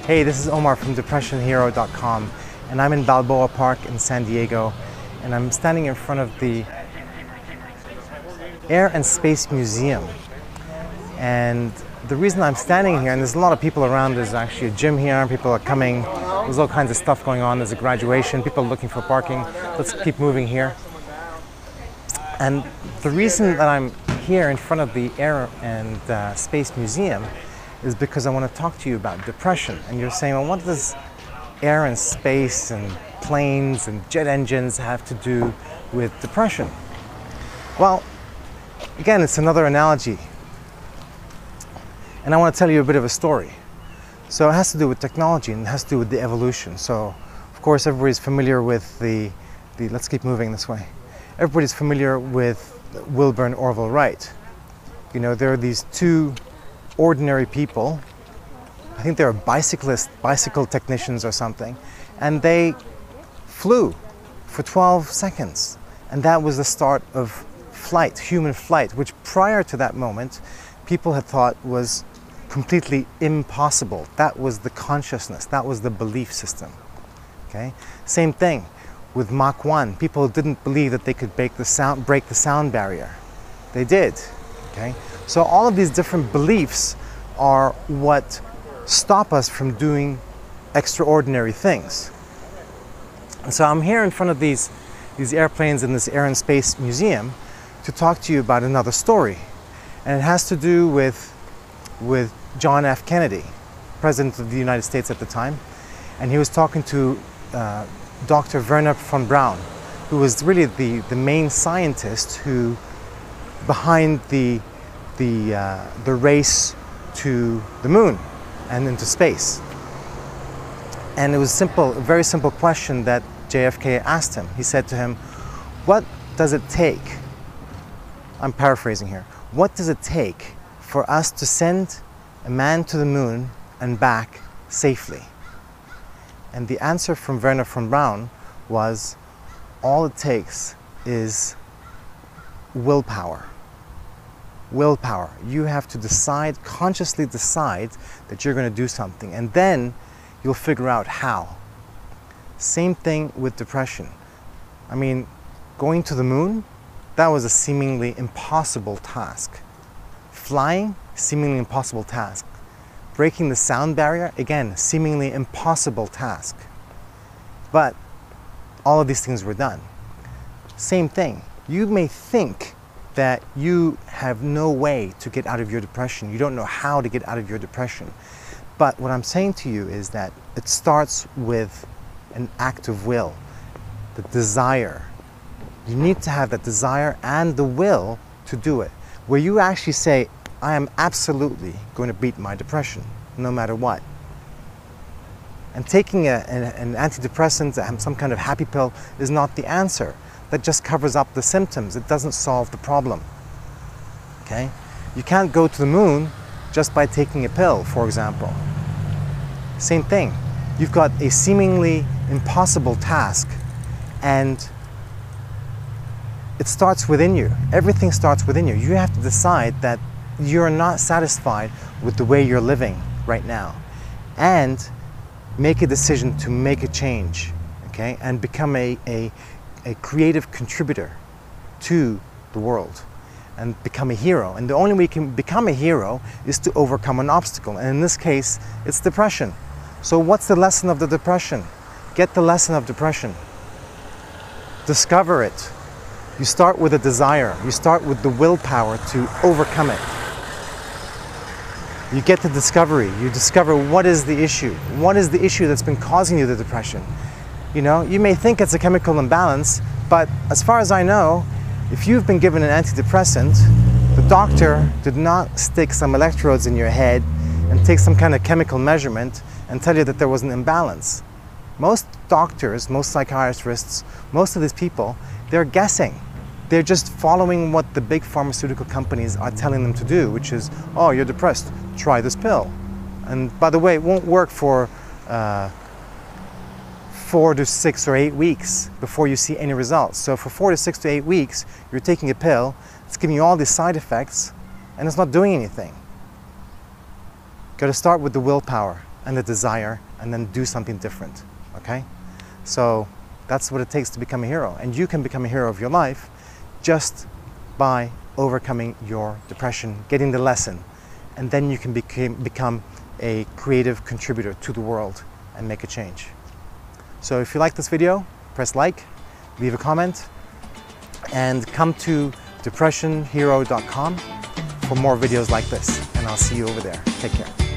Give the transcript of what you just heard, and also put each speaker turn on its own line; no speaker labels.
Hey, this is Omar from DepressionHero.com, and I'm in Balboa Park in San Diego, and I'm standing in front of the Air and Space Museum. And the reason I'm standing here, and there's a lot of people around, there's actually a gym here, and people are coming, there's all kinds of stuff going on, there's a graduation, people are looking for parking. Let's keep moving here. And the reason that I'm here in front of the Air and Space Museum is because I want to talk to you about depression. And you're saying, well, what does air and space and planes and jet engines have to do with depression? Well, again, it's another analogy. And I want to tell you a bit of a story. So it has to do with technology and it has to do with the evolution. So, of course, everybody's familiar with the let's keep moving this way. Everybody's familiar with Wilbur and Orville Wright. You know, there are these two ordinary people, I think they're bicycle technicians or something, and they flew for 12 seconds. And that was the start of flight, human flight, which prior to that moment, people had thought was completely impossible. That was the consciousness, that was the belief system. Okay? Same thing with Mach 1. People didn't believe that they could break the sound barrier. They did. Okay? So all of these different beliefs are what stop us from doing extraordinary things. And so I'm here in front of these airplanes in this Air and Space Museum to talk to you about another story. And it has to do with John F. Kennedy, President of the United States at the time. And he was talking to Dr. Wernher von Braun, who was really the main scientist who behind the race to the moon and into space. And it was a very simple question that JFK asked him. He said to him, what does it take, I'm paraphrasing here, what does it take for us to send a man to the moon and back safely? And the answer from Wernher von Braun was, all it takes is willpower. Willpower. You have to decide, consciously decide that you're going to do something, and then you'll figure out how. Same thing with depression. I mean, going to the moon, that was a seemingly impossible task. Flying, seemingly impossible task. Breaking the sound barrier, again, seemingly impossible task. But all of these things were done. Same thing. You may think that you have no way to get out of your depression. You don't know how to get out of your depression. But what I'm saying to you is that it starts with an act of will, the desire. You need to have that desire and the will to do it, where you actually say, I am absolutely going to beat my depression, no matter what. And taking an antidepressant, some kind of happy pill, is not the answer. That just covers up the symptoms. It doesn't solve the problem. Okay? You can't go to the moon just by taking a pill, for example. Same thing. You've got a seemingly impossible task, and it starts within you. Everything starts within you. You have to decide that you're not satisfied with the way you're living right now, and make a decision to make a change, okay? And become a creative contributor to the world and become a hero. And the only way you can become a hero is to overcome an obstacle. And in this case, it's depression. So what's the lesson of the depression? Get the lesson of depression. Discover it. You start with a desire. You start with the willpower to overcome it. You get the discovery. You discover what is the issue. What is the issue that's been causing you the depression? You know, you may think it's a chemical imbalance, but as far as I know, if you've been given an antidepressant, the doctor did not stick some electrodes in your head and take some kind of chemical measurement and tell you that there was an imbalance. Most doctors, most psychiatrists, most of these people, they're guessing. They're just following what the big pharmaceutical companies are telling them to do, which is, oh, you're depressed, try this pill. And by the way, it won't work for 4 to 6 or 8 weeks before you see any results. So for 4 to 6 to 8 weeks, you're taking a pill, it's giving you all these side effects, and it's not doing anything. Got to start with the willpower and the desire, and then do something different, okay? So that's what it takes to become a hero. And you can become a hero of your life just by overcoming your depression, getting the lesson, and then you can become a creative contributor to the world and make a change. So if you like this video, press like, leave a comment, and come to DepressionHero.com for more videos like this. And I'll see you over there. Take care.